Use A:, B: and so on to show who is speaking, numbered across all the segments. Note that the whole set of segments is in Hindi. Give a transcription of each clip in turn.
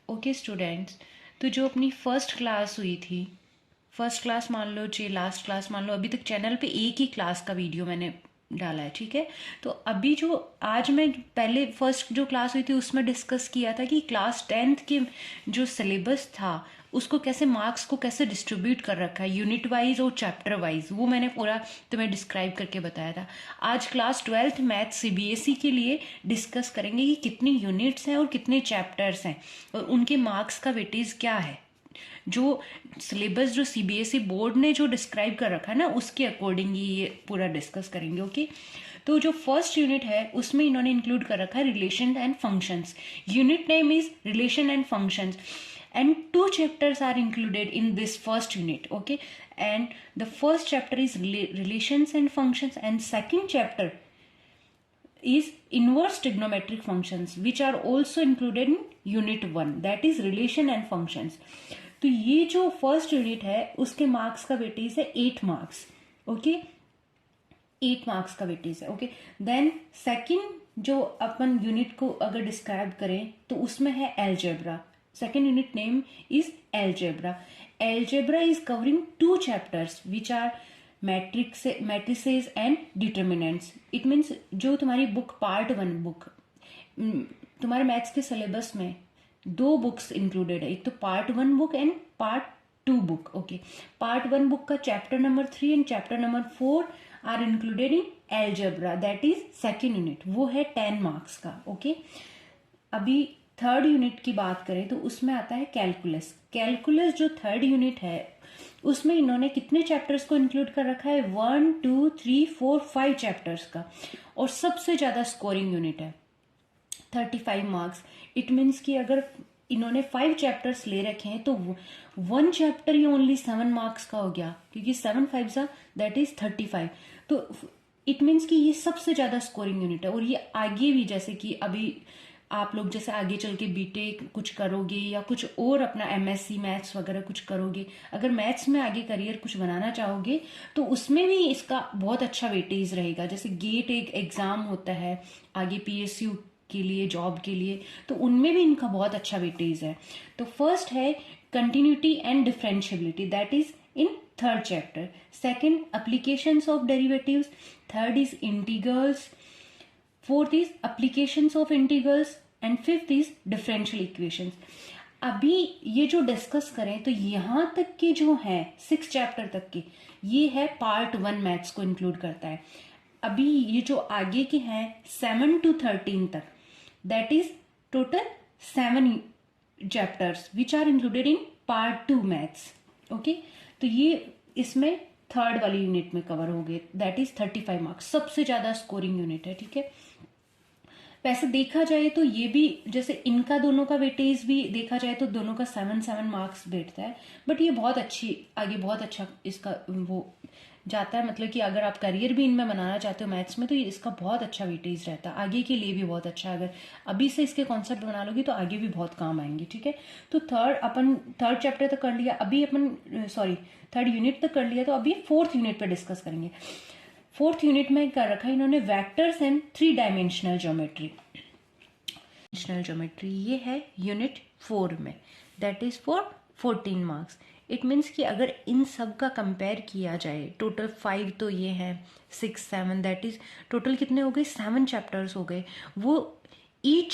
A: ओके स्टूडेंट्स, तो जो अपनी फर्स्ट क्लास हुई थी, फर्स्ट क्लास मान लो चाहे लास्ट क्लास मान लो, अभी तक चैनल पे एक ही क्लास का वीडियो मैंने डाला है, ठीक है। तो अभी जो आज मैं पहले फर्स्ट जो क्लास हुई थी उसमें डिस्कस किया था कि क्लास 10th के जो सिलेबस था उसको कैसे मार्क्स को कैसे डिस्ट्रीब्यूट कर रखा है यूनिट वाइज और चैप्टर वाइज, वो मैंने पूरा तुम्हें डिस्क्राइब करके बताया था। आज क्लास 12th मैथ सीबीएसई के लिए डिस्कस करेंगे कि कितनी यूनिट्स हैं और कितने चैप्टर्स हैं और उनके मार्क्स का वेटेज क्या है। जो सिलेबस जो सीबीएसई बोर्ड ने जो डिस्क्राइब कर रखा है ना, उसके अकॉर्डिंग ये पूरा डिस्कस करेंगे। ओके, तो जो फर्स्ट यूनिट है उसमें इन्होंने इंक्लूड कर रखा है relation and functions. Unit name is relation and functions and two chapters are included in this first unit. Okay, and the first chapter is relations and functions, and second chapter is inverse trigonometric functions, which are also included in unit 1, that is relation and functions. तो ये जो फर्स्ट यूनिट है उसके मार्क्स का वेटेज है 8 मार्क्स। ओके, 8 मार्क्स का वेटेज है। ओके, देन सेकंड जो अपन यूनिट को अगर डिस्क्राइब करें तो उसमें है algebra. Second unit name is algebra. Algebra is covering 2 chapters which are matrices and determinants. It means जो तुम्हारी बुक पार्ट 1 बुक तुम्हारे मैथ्स के सिलेबस में 2 बुक्स इंक्लूडेड है, एक तो part 1 book and part 2 book. Okay, part 1 book का chapter number 3 and chapter number 4 are included in algebra, that is second unit, वो है 10 मार्क्स का। ओके, अभी थर्ड यूनिट की बात करें तो उसमें आता है कैलकुलस। कैलकुलस जो थर्ड यूनिट है उसमें इन्होंने कितने चैप्टर्स को इंक्लूड कर रखा है? 1 2 3 4 5 चैप्टर्स का, और सबसे ज्यादा स्कोरिंग यूनिट है 35 मार्क्स। इट मीन्स कि अगर इन्होंने 5 चैप्टर्स ले रखे हैं तो 1 चैप्टर ही ओनली 7 मार्क्स का हो गया, क्योंकि 7 5 दैट इज 35। तो इट मीन्स कि ये सबसे ज्यादा स्कोरिंग यूनिट है। और ये आगे भी, जैसे कि अभी आप लोग जैसे आगे चल के बीटेक कुछ करोगे या कुछ और अपना एमएससी मैथ्स वगैरह कुछ करोगे, अगर मैथ्स में आगे करियर कुछ बनाना चाहोगे तो उसमें भी इसका बहुत अच्छा वेटेज रहेगा। जैसे गेट एक एग्जाम होता है आगे पीएसयू के लिए, जॉब के लिए, तो उनमें भी इनका बहुत अच्छा वेटेज है। तो फर्स्ट है continuity and differentiability, that is in third chapter. Second applications of derivatives, third is integrals, fourth is applications of integrals and fifth is differential equations. अभी ये जो डिस्कस करें तो यहां तक के जो है 6 चैप्टर तक के, ये है पार्ट 1 मैथ्स को इंक्लूड करता है। अभी ये जो आगे के हैं 7 to 13 तक, that is total 7 chapters which are included in part 2 maths. Okay, तो ये इसमें थर्ड वाली यूनिट में कवर हो गए, दैट इज 35 मार्क्स, सबसे ज्यादा स्कोरिंग यूनिट है। ठीक है, वैसे देखा जाए तो ये भी, जैसे इनका दोनों का वेटेज भी देखा जाए तो दोनों का 7 मार्क्स बैठता है, बट ये बहुत अच्छी आगे बहुत अच्छा इसका वो जाता है। मतलब कि अगर आप करियर भी इनमें बनाना चाहते हो मैथ्स में तो ये इसका बहुत अच्छा वेटेज रहता है, आगे के लिए भी बहुत अच्छा है। अगर अभी से इसके कॉन्सेप्ट बना लोगी तो आगे भी बहुत काम आएंगे। ठीक है, तो थर्ड चैप्टर तक कर लिया, अभी अपन थर्ड यूनिट तक कर लिया, तो अभी फोर्थ यूनिट पे डिस्कस करेंगे। फोर्थ यूनिट में कर रखा है इन्होंने vectors and 3 dimensional geometry. Geometry ये है यूनिट 4 में, that is for 14 marks. It means कि अगर इन सब का कंपेयर किया जाए, टोटल 5 तो ये है, 6 7, दैट इज टोटल कितने हो गए? 7 चैप्टर्स हो गए। वो each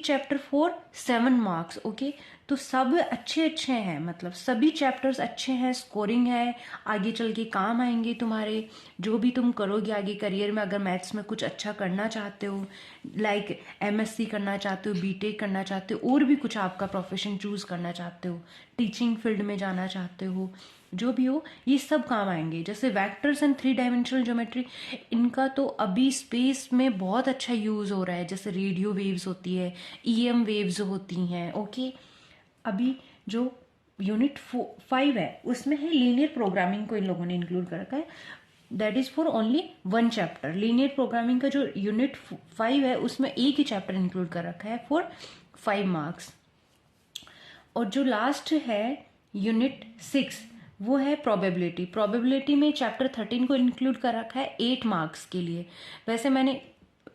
A: chapter for 7 marks. Okay, तो सब अच्छे हैं, मतलब सभी चैप्टर्स अच्छे हैं, स्कोरिंग है, आगे चल के काम आएंगे तुम्हारे, जो भी तुम करोगे आगे करियर में। अगर मैथ्स में कुछ अच्छा करना चाहते हो, लाइक एमएससी करना चाहते हो, बीटेक करना चाहते हो, और भी कुछ आपका प्रोफेशन चूज करना चाहते हो, टीचिंग फील्ड में जाना चाहते हो, जो भी हो, ये सब काम आएंगे। जैसे वेक्टर्स एंड 3 डायमेंशनल ज्योमेट्री, इनका तो अभी स्पेस में बहुत अच्छा यूज हो रहा है। जैसे रेडियो वेव्स होती है, ईएम वेव्स होती हैं। ओके, अभी जो यूनिट 5 है उसमें है लीनियर प्रोग्रामिंग को इन लोगों ने इंक्लूड कर रखा है, that is for only 1 chapter. Linear programming का जो यूनिट 5 है उसमें एक ही चैप्टर इंक्लूड कर रखा है फॉर 5 मार्क्स। और जो लास्ट है यूनिट 6, वो है प्रोबेबिलिटी। प्रोबेबिलिटी में चैप्टर 13 को इंक्लूड कर रखा है 8 मार्क्स के लिए। वैसे मैंने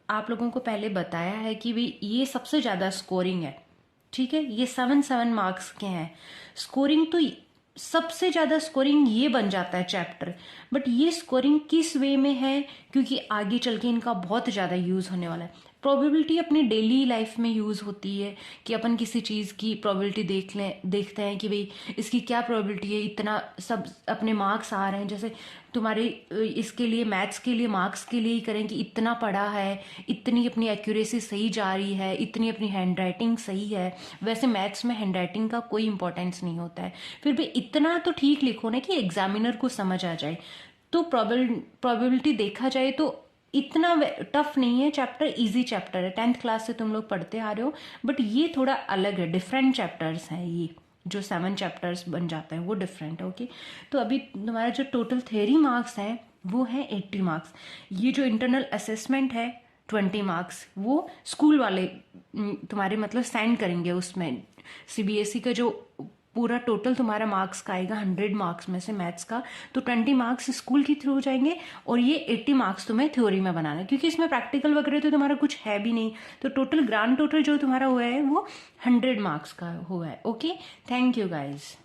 A: आप लोगों को पहले बताया है कि भाई ये सबसे ज्यादा स्कोरिंग है ठीक है, ये 7 मार्क्स के हैं। स्कोरिंग तो सबसे ज़्यादा स्कोरिंग ये बन जाता है चैप्टर, बट ये स्कोरिंग किस वे में है, क्योंकि आगे चल के इनका बहुत ज़्यादा यूज़ होने वाला है। प्रोबेबिलिटी अपनी डेली लाइफ में यूज़ होती है कि अपन किसी चीज़ की प्रोबेबिलिटी देखते हैं कि भाई इसकी क्या प्रोबेबिलिटी है, इतना सब अपने मार्क्स आ रहे हैं। जैसे तुम्हारे इसके लिए मैथ्स के लिए मार्क्स के लिए ही करें कि इतना पढ़ा है, इतनी अपनी एक्यूरेसी सही जा रही है, इतनी अपनी हैंड राइटिंग सही है। वैसे मैथ्स में हैंड राइटिंग का कोई इंपॉर्टेंस नहीं होता है, फिर भी इतना तो ठीक लिखो ना कि एग्जामिनर को समझ आ जाए। तो प्रोबेबिलिटी देखा जाए तो इतना टफ नहीं है चैप्टर, इजी चैप्टर है, 10th क्लास से तुम लोग पढ़ते आ रहे हो। बट ये थोड़ा अलग है, डिफरेंट चैप्टर्स हैं। ये जो 7 चैप्टर्स बन जाते हैं वो डिफरेंट है। ओके, तो अभी तुम्हारा जो टोटल थ्योरी मार्क्स हैं वो है 80 मार्क्स। ये जो इंटरनल असेसमेंट है 20 मार्क्स, वो स्कूल वाले तुम्हारे मतलब सेंड करेंगे। उसमें सीबीएसई का जो पूरा टोटल तुम्हारा मार्क्स का आएगा 100 मार्क्स में से मैथ्स का, तो 20 मार्क्स स्कूल के थ्रू हो जाएंगे और ये 80 मार्क्स तुम्हें थ्योरी में बनाना है, क्योंकि इसमें प्रैक्टिकल वगैरह तो तुम्हारा कुछ है भी नहीं। तो टोटल ग्रांड टोटल जो तुम्हारा हुआ है वो 100 मार्क्स का हुआ है। Okay, thank you guys.